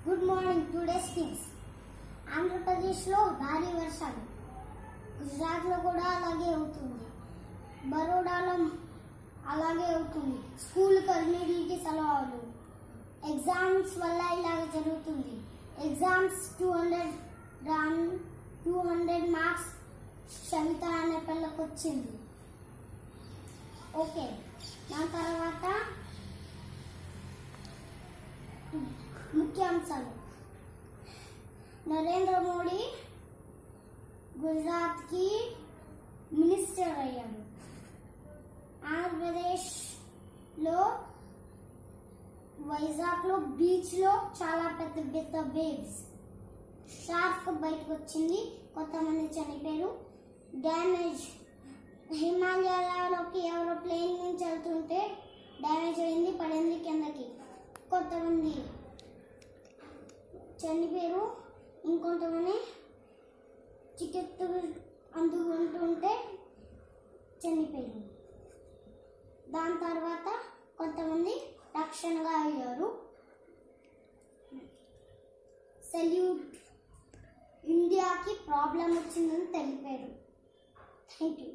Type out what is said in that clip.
Good morning. Today's things. ఆంధ్రప్రదేశ్లో భారీ వర్షాలు, గుజరాత్లో కూడా అలాగే అవుతుంది, బరోడాలో అలాగే అవుతుంది. స్కూల్కి అన్నింటికి సెలవులు, ఎగ్జామ్స్ వల్ల ఇలాగ జరుగుతుంది. ఎగ్జామ్స్ 200 మార్క్స్ సవిత అనే పిల్లకి వచ్చింది. ఓకే, దాని తర్వాత ముఖ్యాంశాలు. నరేంద్ర మోడీ గుజరాత్కి మినిస్టర్ అయ్యాడు. ఆంధ్రప్రదేశ్లో వైజాగ్లో బీచ్లో చాలా పెద్ద పెద్ద వేవ్స్, షార్క్ బయటకు వచ్చింది, కొంతమంది చనిపోయారు. డ్యామేజ్, హిమాలయాలలోకి ఎవరో ప్లేన్ నుంచి వెళ్తుంటే డ్యామేజ్ అయింది, పడింది కిందకి, కొంతమంది చనిపోయారు, ఇంకొంతమంది చికిత్స అందుకుంటుంటే చనిపోయారు. దాని తర్వాత కొంతమంది రక్షణగా అయ్యారు. సెల్యూట్, ఇండియాకి ప్రాబ్లం వచ్చిందని తెలిపారు. Thank you.